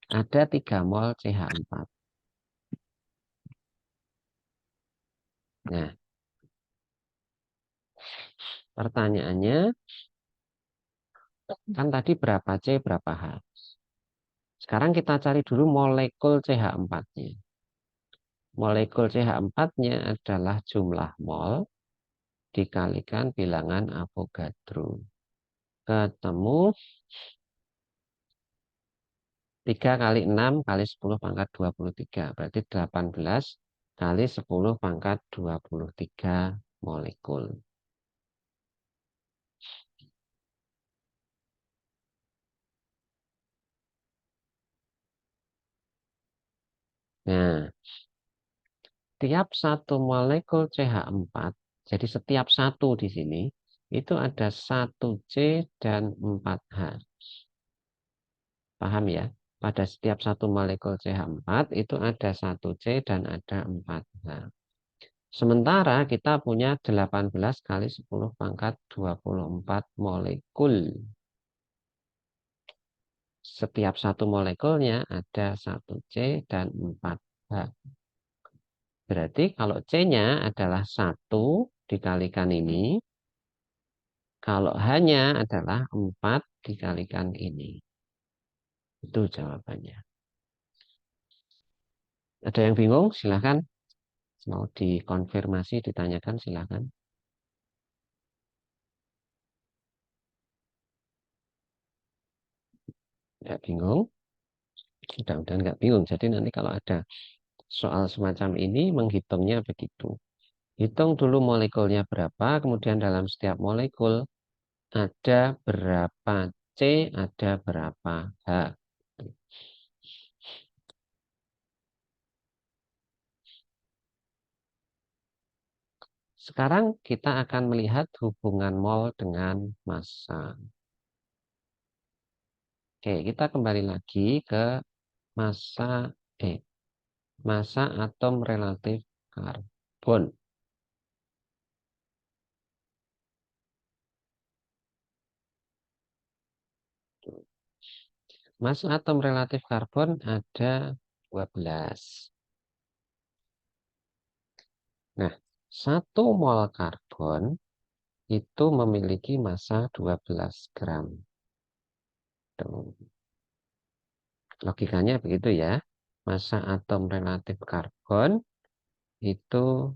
Ada 3 mol CH4. Nah, pertanyaannya, kan tadi berapa C, berapa H. Sekarang kita cari dulu molekul CH4-nya. Molekul CH4-nya adalah jumlah mol dikalikan bilangan Avogadro. Ketemu 3 kali 6 kali 10 pangkat 23. Berarti 18 kali 10 pangkat 23 molekul. Nah, tiap satu molekul CH4, jadi setiap satu di sini, itu ada 1C dan 4H. Paham ya? Pada setiap satu molekul CH4 itu ada 1C dan ada 4H. Sementara kita punya 18 kali 10 pangkat 24 molekul. Setiap satu molekulnya ada 1C dan 4H. Berarti kalau C-nya adalah 1 dikalikan ini, kalau hanya adalah 4 dikalikan ini. Itu jawabannya. Ada yang bingung? Silahkan. Mau dikonfirmasi, ditanyakan, silahkan. Nggak bingung? Mudah-mudahan nggak bingung. Jadi nanti kalau ada soal semacam ini, menghitungnya begitu. Hitung dulu molekulnya berapa, kemudian dalam setiap molekul ada berapa C, ada berapa H. Sekarang kita akan melihat hubungan mol dengan massa. Oke, kita kembali lagi ke massa massa atom relatif karbon. Massa atom relatif karbon ada 12. Nah, 1 mol karbon itu memiliki massa 12 gram. Tuh. Logikanya begitu ya. Massa atom relatif karbon itu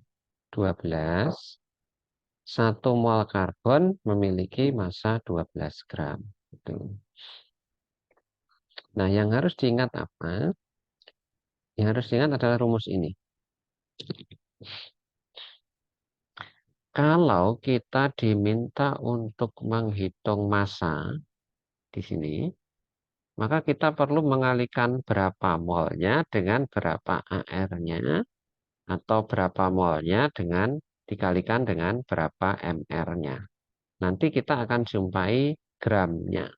12. 1 mol karbon memiliki massa 12 gram. Gitu. Nah, yang harus diingat apa? Yang harus diingat adalah rumus ini. Kalau kita diminta untuk menghitung massa di sini, maka kita perlu mengalihkan berapa molnya dengan berapa AR-nya, atau berapa molnya dengan dikalikan dengan berapa MR-nya. Nanti kita akan jumpai gramnya.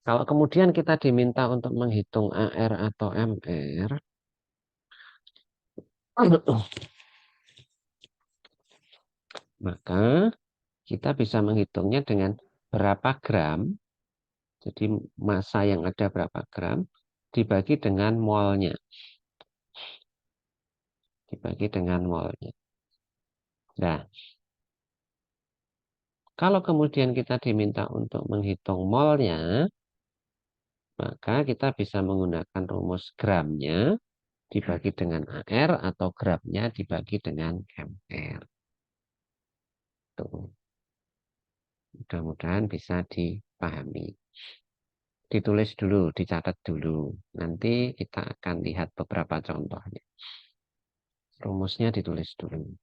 Kalau kemudian kita diminta untuk menghitung AR atau MR, maka kita bisa menghitungnya dengan berapa gram, jadi massa yang ada berapa gram, dibagi dengan molnya. Dibagi dengan molnya. Nah, kalau kemudian kita diminta untuk menghitung molnya, maka kita bisa menggunakan rumus gramnya dibagi dengan AR atau gramnya dibagi dengan MR. Tuh. Mudah-mudahan bisa dipahami. Ditulis dulu, dicatat dulu. Nanti kita akan lihat beberapa contohnya. Rumusnya ditulis dulu.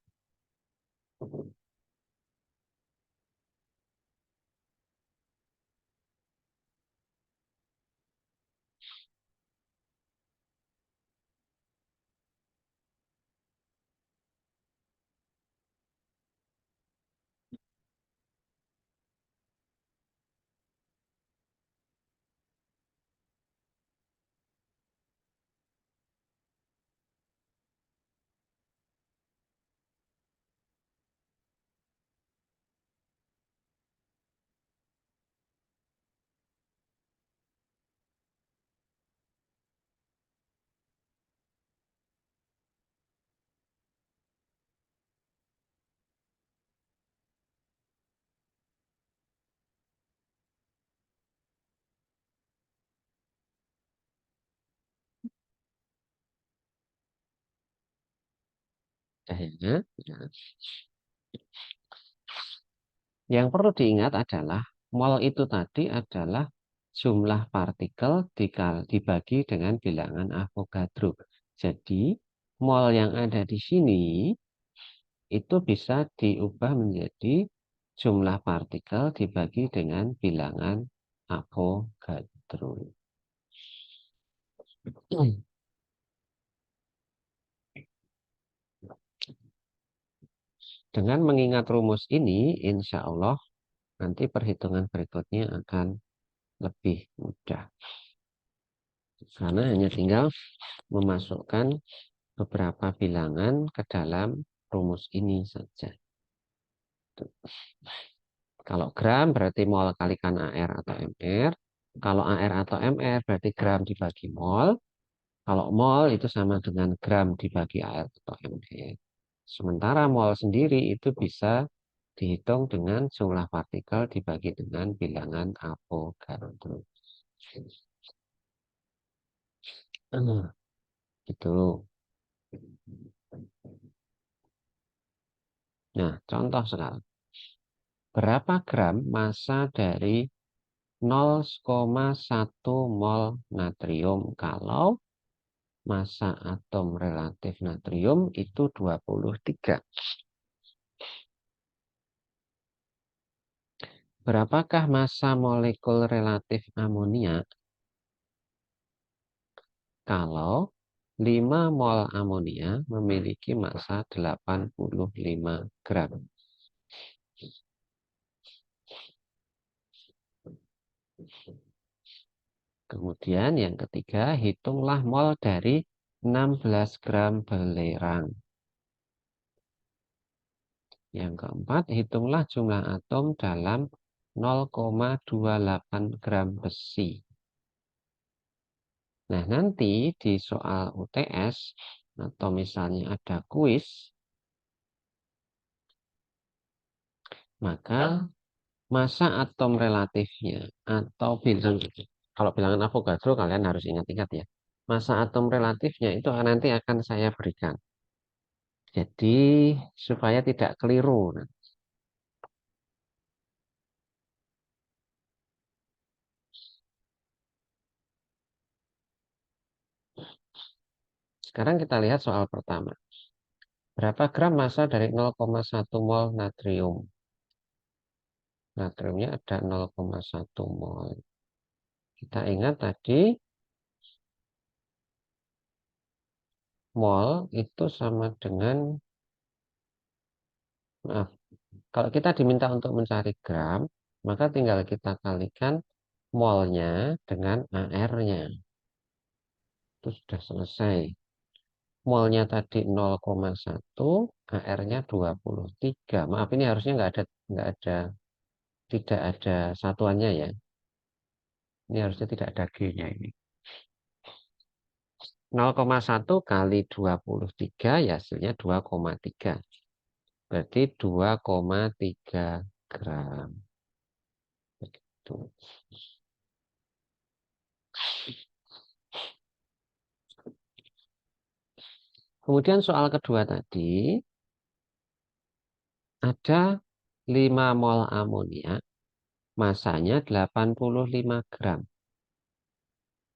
Ya. Ya. Yang perlu diingat adalah mol itu tadi adalah jumlah partikel dibagi dengan bilangan Avogadro. Jadi, mol yang ada di sini itu bisa diubah menjadi jumlah partikel dibagi dengan bilangan Avogadro. Dengan mengingat rumus ini, insya Allah nanti perhitungan berikutnya akan lebih mudah. Karena hanya tinggal memasukkan beberapa bilangan ke dalam rumus ini saja. Kalau gram berarti mol kalikan AR atau MR. Kalau AR atau MR berarti gram dibagi mol. Kalau mol itu sama dengan gram dibagi AR atau MR. Sementara mol sendiri itu bisa dihitung dengan jumlah partikel dibagi dengan bilangan Avogadro. Gitu. Nah, contoh sekarang. Berapa gram massa dari 0,1 mol natrium kalau massa atom relatif natrium itu 23? Berapakah massa molekul relatif amonia kalau 5 mol amonia memiliki massa 85 gram? Kemudian yang ketiga, hitunglah mol dari 16 gram belerang. Yang keempat, hitunglah jumlah atom dalam 0,28 gram besi. Nah, nanti di soal UTS atau misalnya ada kuis, maka massa atom relatifnya atau kalau bilangan Avogadro kalian harus ingat-ingat ya. Massa atom relatifnya itu nanti akan saya berikan. Jadi supaya tidak keliru. Nah, sekarang kita lihat soal pertama. Berapa gram massa dari 0,1 mol natrium? Natriumnya ada 0,1 mol. Kita ingat tadi mol itu sama dengan, maaf, kalau kita diminta untuk mencari gram, maka tinggal kita kalikan molnya dengan AR-nya. Itu sudah selesai. Molnya tadi 0,1, AR-nya 23. Maaf, ini harusnya nggak ada, tidak ada satuannya ya. Ini harusnya tidak ada G-nya ini. 0,1 kali 23 ya hasilnya 2,3. Berarti 2,3 gram. Begitu. Kemudian soal kedua tadi, ada 5 mol amonia, masanya 85 gram.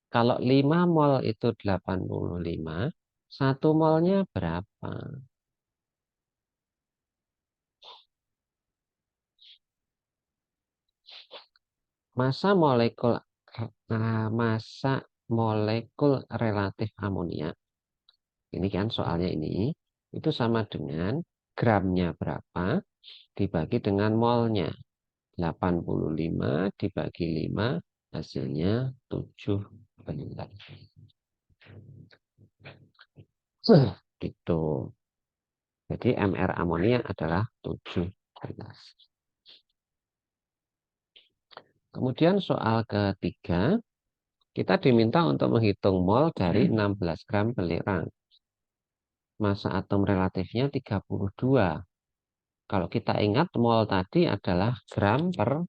Kalau 5 mol itu 85, 1 molnya berapa? Massa molekul massa molekul relatif amonia. Ini kan soalnya ini itu sama dengan gramnya berapa dibagi dengan molnya. 85 dibagi 5 hasilnya 17. Gitu. Jadi MR amonia adalah 17. Kemudian soal ketiga, kita diminta untuk menghitung mol dari 16 gram belerang. Massa atom relatifnya 32. Kalau kita ingat mol tadi adalah gram per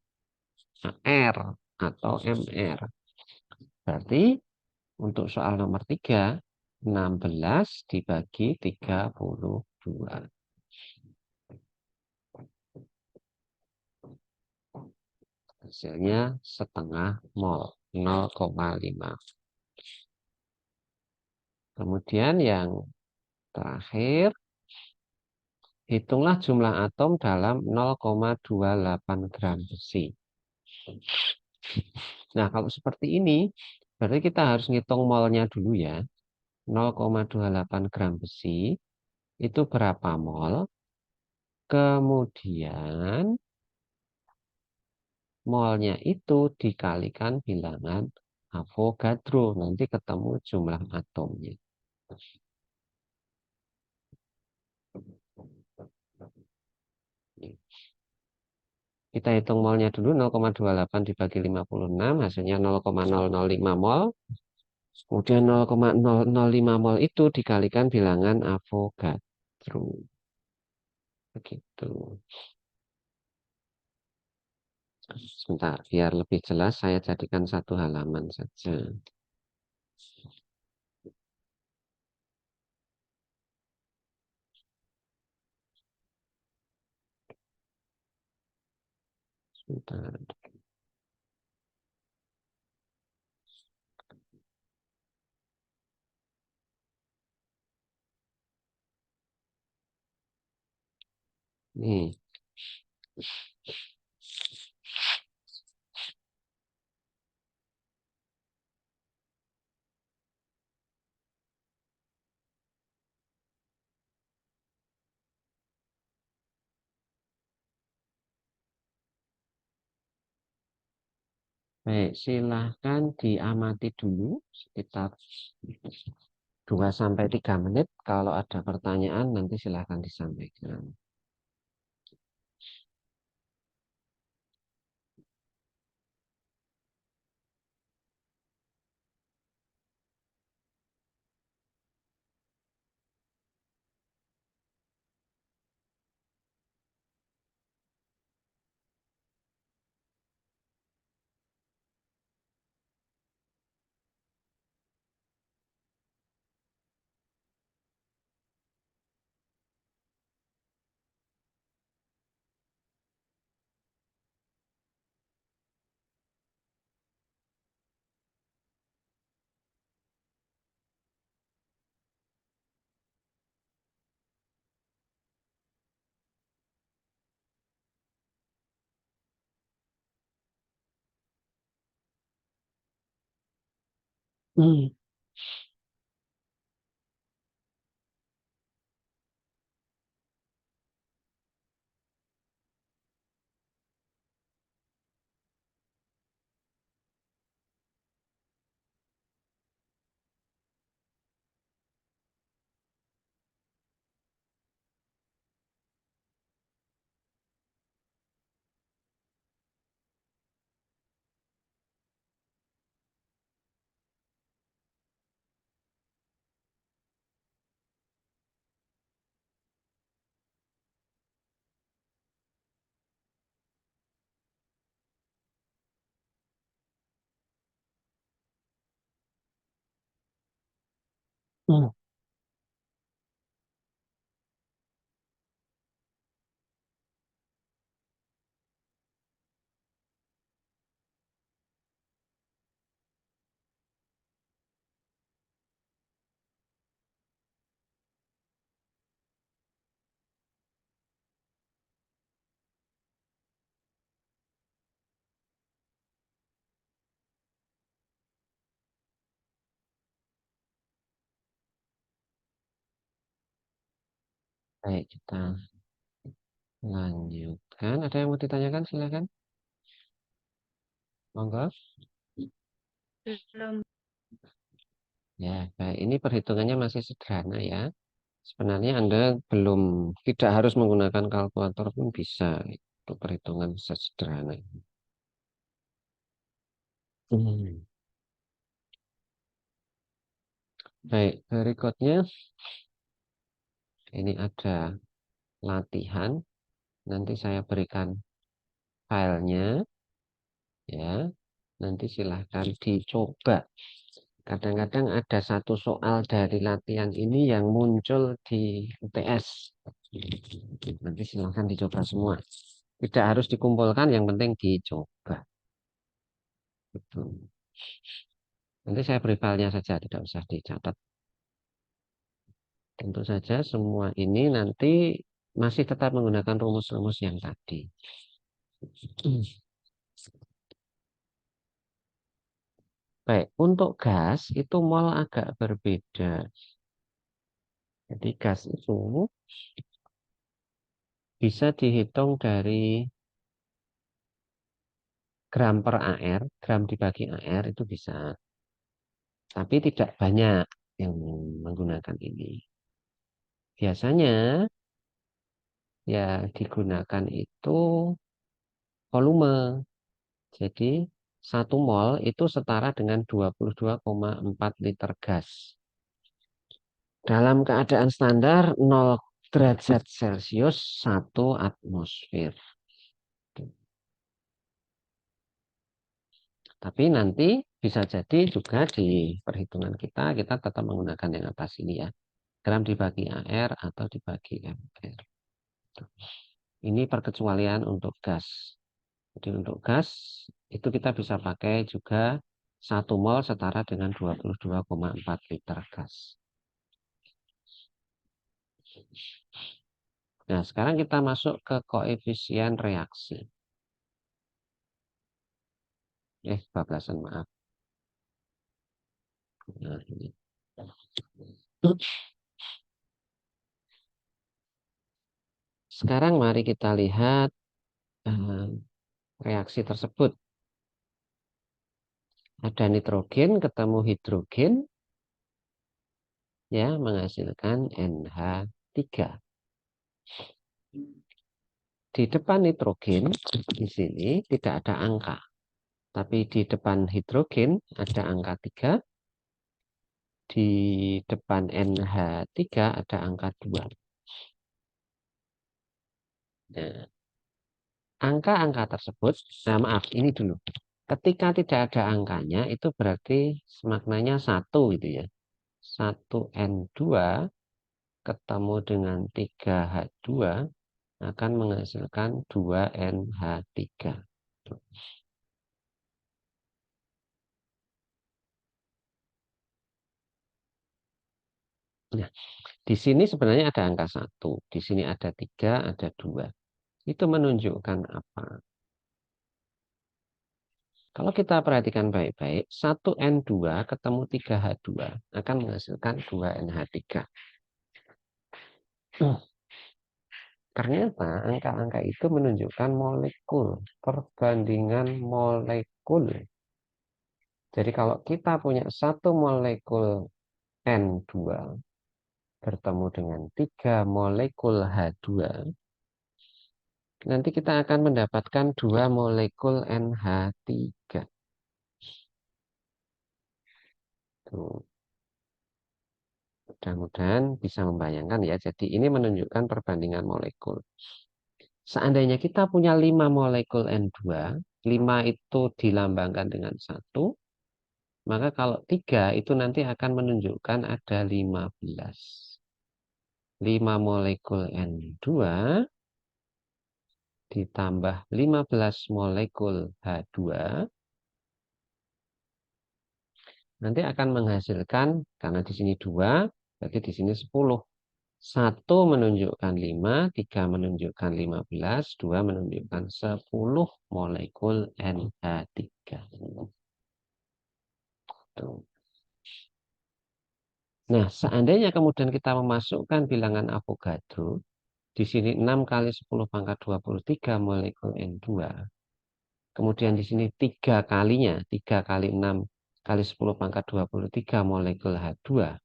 AR atau MR. Berarti untuk soal nomor 3, 16 dibagi 32. 2. Hasilnya setengah mol, 0,5. Kemudian yang terakhir, hitunglah jumlah atom dalam 0,28 gram besi. Nah, kalau seperti ini, berarti kita harus ngitung molnya dulu ya. 0,28 gram besi itu berapa mol? Kemudian molnya itu dikalikan bilangan Avogadro. Nanti ketemu jumlah atomnya. Kita hitung molnya dulu, 0,28 dibagi 56, hasilnya 0,005 mol. Kemudian 0,005 mol itu dikalikan bilangan Avogadro. Begitu. Sebentar, biar lebih jelas saya jadikan satu halaman saja. Sebentar. Nih, baik, silahkan diamati dulu sekitar 2 sampai 3 menit. Kalau ada pertanyaan nanti silahkan disampaikan. Hmm. Hmm. Baik, kita lanjutkan. Ada yang mau ditanyakan? Silakan. Monggo. Belum. Ya, baik. Ini perhitungannya masih sederhana ya. Sebenarnya Anda belum tidak harus menggunakan kalkulator pun bisa untuk perhitungan sederhana. Hmm. Baik, berikutnya ini ada latihan. Nanti saya berikan filenya ya. Nanti silahkan dicoba. Kadang-kadang ada satu soal dari latihan ini yang muncul di UTS. Nanti silahkan dicoba semua. Tidak harus dikumpulkan, yang penting dicoba. Betul. Nanti saya beri filenya saja, tidak usah dicatat. Tentu saja semua ini nanti masih tetap menggunakan rumus-rumus yang tadi. Baik, untuk gas itu mol agak berbeda. Jadi gas itu bisa dihitung dari gram per AR, gram dibagi AR itu bisa. Tapi tidak banyak yang menggunakan ini. Biasanya ya digunakan itu volume. Jadi 1 mol itu setara dengan 22,4 liter gas. Dalam keadaan standar 0 derajat Celcius 1 atmosfer. Tapi nanti bisa jadi juga di perhitungan kita tetap menggunakan yang atas ini ya. Gram dibagi AR atau dibagi MR. Ini perkecualian untuk gas. Jadi untuk gas itu kita bisa pakai juga 1 mol setara dengan 22,4 liter gas. Nah, sekarang kita masuk ke koefisien reaksi. Bablasan maaf. Nah, ini. Sekarang mari kita lihat reaksi tersebut. Ada nitrogen ketemu hidrogen ya menghasilkan NH3. Di depan nitrogen di sini tidak ada angka. Tapi di depan hidrogen ada angka 3. Di depan NH3 ada angka 2. Nah, angka-angka tersebut, maaf, ini dulu. Ketika tidak ada angkanya, itu berarti maknanya 1 gitu ya. 1N2 ketemu dengan 3H2 akan menghasilkan 2NH3. Nah, di sini sebenarnya ada angka 1. Di sini ada 3, ada 2. Itu menunjukkan apa? Kalau kita perhatikan baik-baik, 1N2 ketemu 3H2 akan menghasilkan 2NH3. Ternyata angka-angka itu menunjukkan molekul, perbandingan molekul. Jadi kalau kita punya 1 molekul N2 bertemu dengan 3 molekul H2, nanti kita akan mendapatkan 2 molekul NH3. Tuh. Mudah-mudahan bisa membayangkan ya. Jadi ini menunjukkan perbandingan molekul. Seandainya kita punya 5 molekul N2, 5 itu dilambangkan dengan 1, maka kalau 3 itu nanti akan menunjukkan ada 15. 5 molekul N2 ditambah 15 molekul H2 nanti akan menghasilkan, karena di sini 2, berarti di sini 10. 1 menunjukkan 5, 3 menunjukkan 15, 2 menunjukkan 10 molekul NH3. Tuh. Nah, seandainya kemudian kita memasukkan bilangan Avogadro, di sini 6 kali 10 pangkat 23 molekul N2. Kemudian di sini 3 kalinya, 3 kali 6 kali 10 pangkat 23 molekul H2.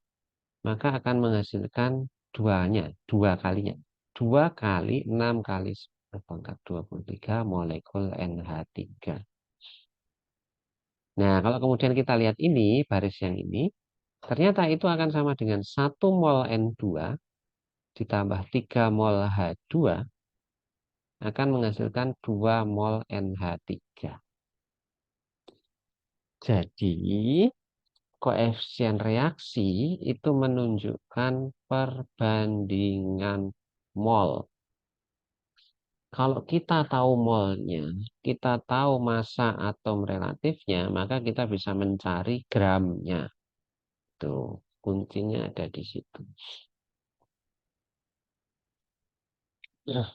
Maka akan menghasilkan duanya, 2 kalinya. 2 kali 6 kali 10 pangkat 23 molekul NH3. Nah, kalau kemudian kita lihat ini, baris yang ini, ternyata itu akan sama dengan 1 mol N2 ditambah 3 mol H2 akan menghasilkan 2 mol NH3. Jadi, koefisien reaksi itu menunjukkan perbandingan mol. Kalau kita tahu molnya, kita tahu massa atom relatifnya, maka kita bisa mencari gramnya. Tuh, kuncinya ada di situ. Nah,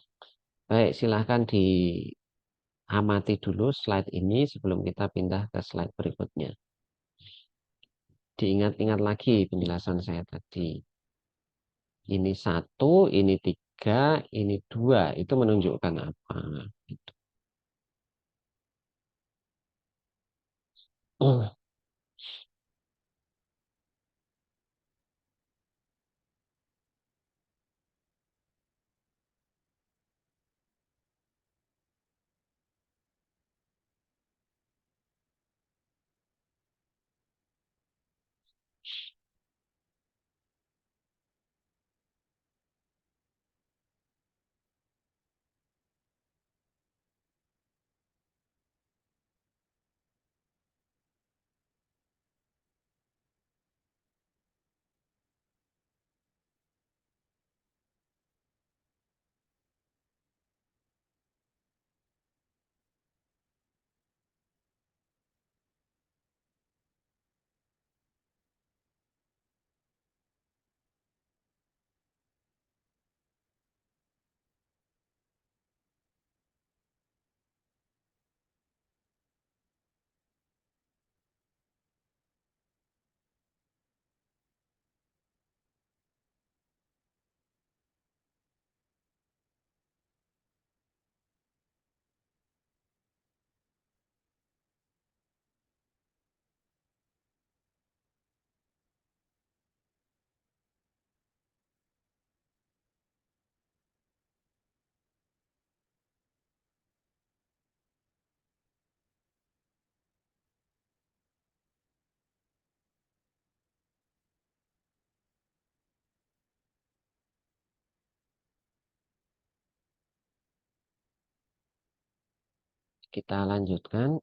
baik, silahkan diamati dulu slide ini sebelum kita pindah ke slide berikutnya. Diingat-ingat lagi penjelasan saya tadi. Ini satu, ini tiga, ini dua. Itu menunjukkan apa? Gitu. Oh, kita lanjutkan.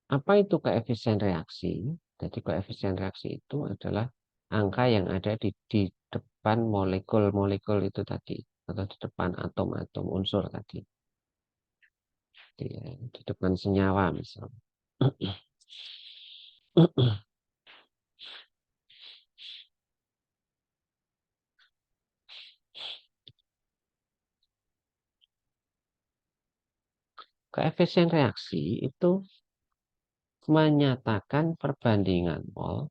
Apa itu koefisien reaksi? Jadi koefisien reaksi itu adalah angka yang ada di depan molekul-molekul itu tadi. Atau di depan atom-atom unsur tadi. Di depan senyawa misalnya. Koefisien reaksi itu menyatakan perbandingan mol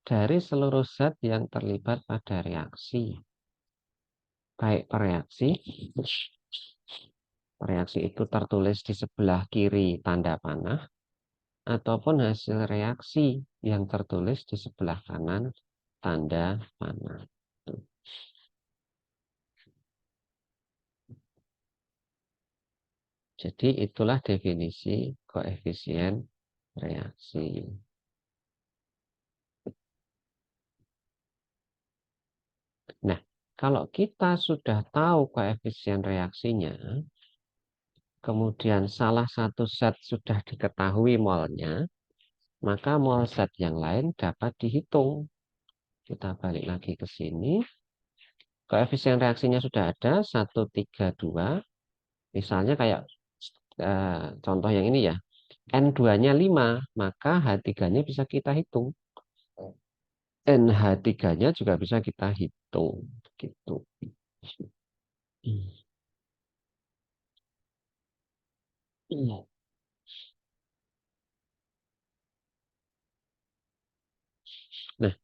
dari seluruh zat yang terlibat pada reaksi. Baik reaksi itu tertulis di sebelah kiri tanda panah, ataupun hasil reaksi yang tertulis di sebelah kanan tanda panah. Jadi itulah definisi koefisien reaksi. Nah, kalau kita sudah tahu koefisien reaksinya, kemudian salah satu zat sudah diketahui molnya, maka mol zat yang lain dapat dihitung. Kita balik lagi ke sini. Koefisien reaksinya sudah ada, 1, 3, 2. Misalnya kayak contoh yang ini ya. N2-nya 5, maka H3-nya bisa kita hitung. NH3-nya juga bisa kita hitung. Gitu. Nah,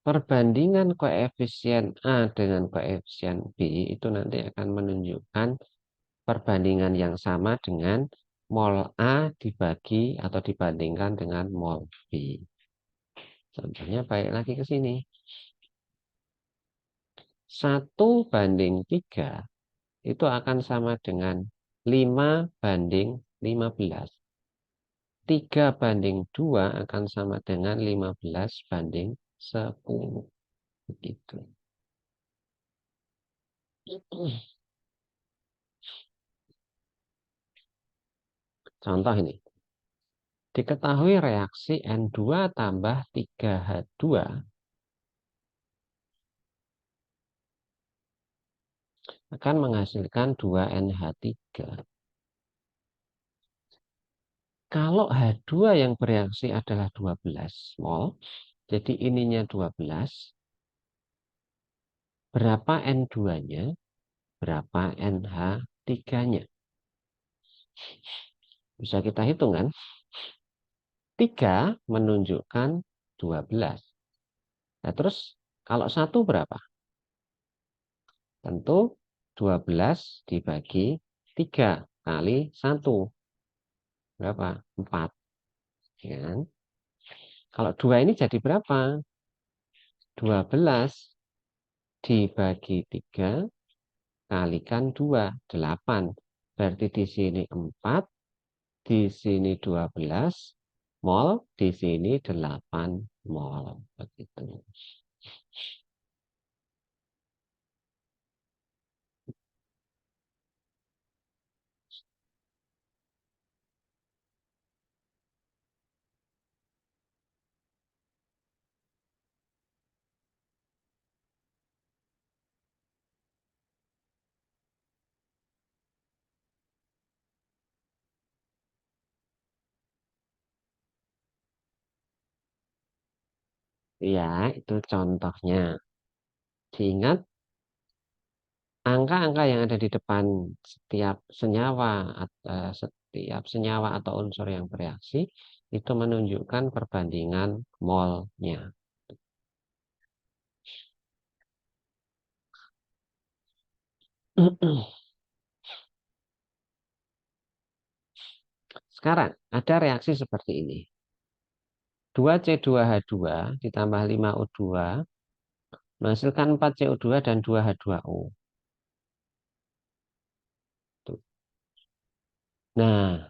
perbandingan koefisien A dengan koefisien B itu nanti akan menunjukkan perbandingan yang sama dengan mol A dibagi atau dibandingkan dengan mol B. Contohnya baik lagi ke sini. 1:3 itu akan sama dengan 5:15. 3:2 akan sama dengan 15:10. Begitu. Contoh ini. Diketahui reaksi N2 tambah 3H2 akan menghasilkan 2NH3. Kalau H2 yang bereaksi adalah 12 mol, jadi ininya 12, berapa N2-nya, berapa NH3-nya? Bisa kita hitung kan? 3 menunjukkan 12. Nah, terus kalau 1 berapa? Tentu 12 dibagi 3 kali 1. Berapa? 4. Ya kan? Kalau 2 ini jadi berapa? 12 dibagi 3 kalikan 2, 8. Berarti di sini 4, di sini 12 mol, di sini 8 mol. Begitu. Ya, itu contohnya. Diingat angka-angka yang ada di depan setiap senyawa, setiap senyawa atau unsur yang bereaksi itu menunjukkan perbandingan molnya. Sekarang ada reaksi seperti ini. 2C2H2 ditambah 5O2 menghasilkan 4CO2 dan 2H2O. Tuh. Nah,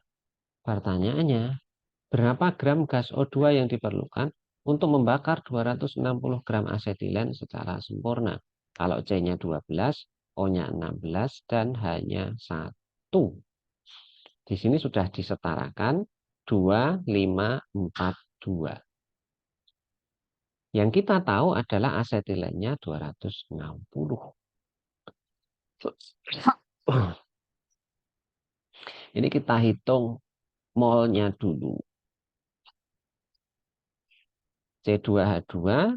pertanyaannya, berapa gram gas O2 yang diperlukan untuk membakar 260 gram asetilen secara sempurna? Kalau C-nya 12, O-nya 16, dan H-nya 1. Di sini sudah disetarakan 2, 5, 4, 2. Yang kita tahu adalah asetilennya 260. Ini kita hitung molnya dulu. C2H2,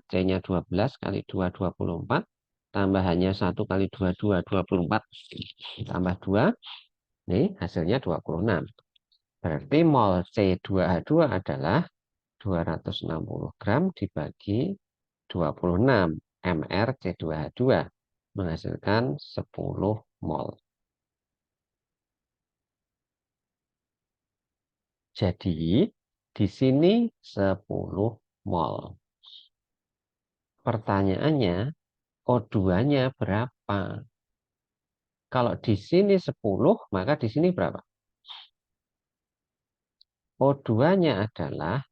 C-nya 12 kali 2, 24. Tambahannya 1 kali 2, 2, 24. Tambah 2, nih hasilnya 26. Berarti mol C2H2 adalah 260 gram dibagi 26 mR C2H2. Menghasilkan 10 mol. Jadi, di sini 10 mol. Pertanyaannya, O2-nya berapa? Kalau di sini 10, maka di sini berapa? O2-nya adalah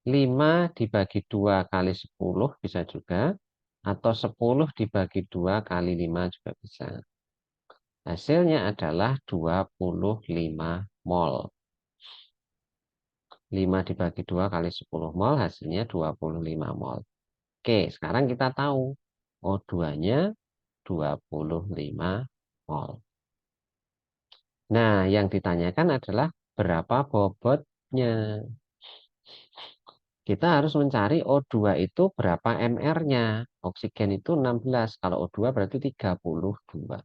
5 dibagi 2 kali 10 bisa juga. Atau 10 dibagi 2 kali 5 juga bisa. Hasilnya adalah 25 mol. 5 dibagi 2 kali 10 mol hasilnya 25 mol. Oke, sekarang kita tahu O2-nya 25 mol. Nah, yang ditanyakan adalah berapa bobotnya. Kita harus mencari O2 itu berapa mR-nya. Oksigen itu 16, kalau O2 berarti 32.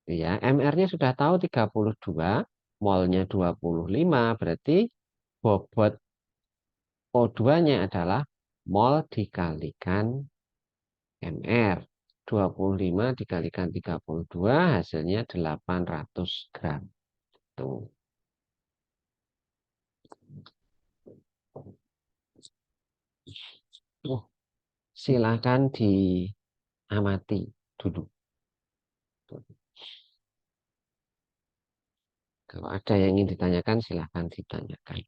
Ya, mR-nya sudah tahu 32, molnya 25, berarti bobot O2-nya adalah mol dikalikan mR. 25 dikalikan 32 hasilnya 800 gram. Tuh. Silakan diamati dulu. Kalau ada yang ingin ditanyakan, silakan ditanyakan.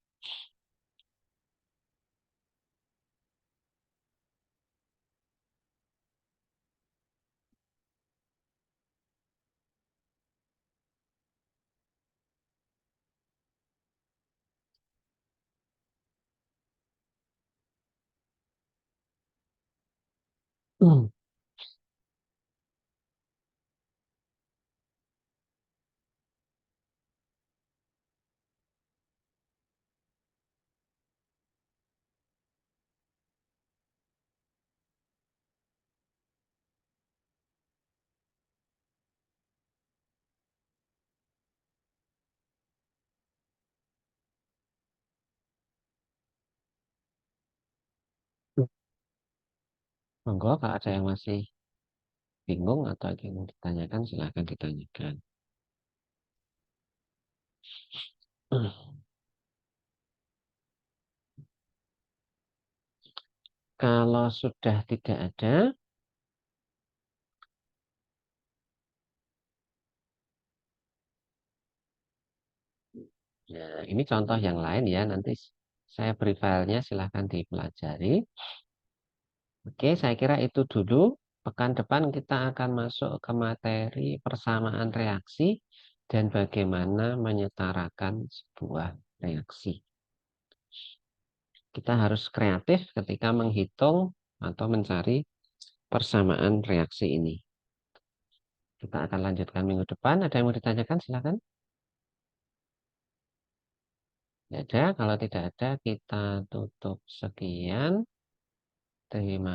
Monggo, kalau ada yang masih bingung atau ada yang mau ditanyakan, silakan ditanyakan. Kalau sudah tidak ada, ya ini contoh yang lain ya. Nanti saya beri filenya, silahkan dipelajari. Oke, saya kira itu dulu. Pekan depan kita akan masuk ke materi persamaan reaksi dan bagaimana menyetarakan sebuah reaksi. Kita harus kreatif ketika menghitung atau mencari persamaan reaksi ini. Kita akan lanjutkan minggu depan. Ada yang mau ditanyakan? Silakan. Tidak ada. Kalau tidak ada, kita tutup sekian. Terima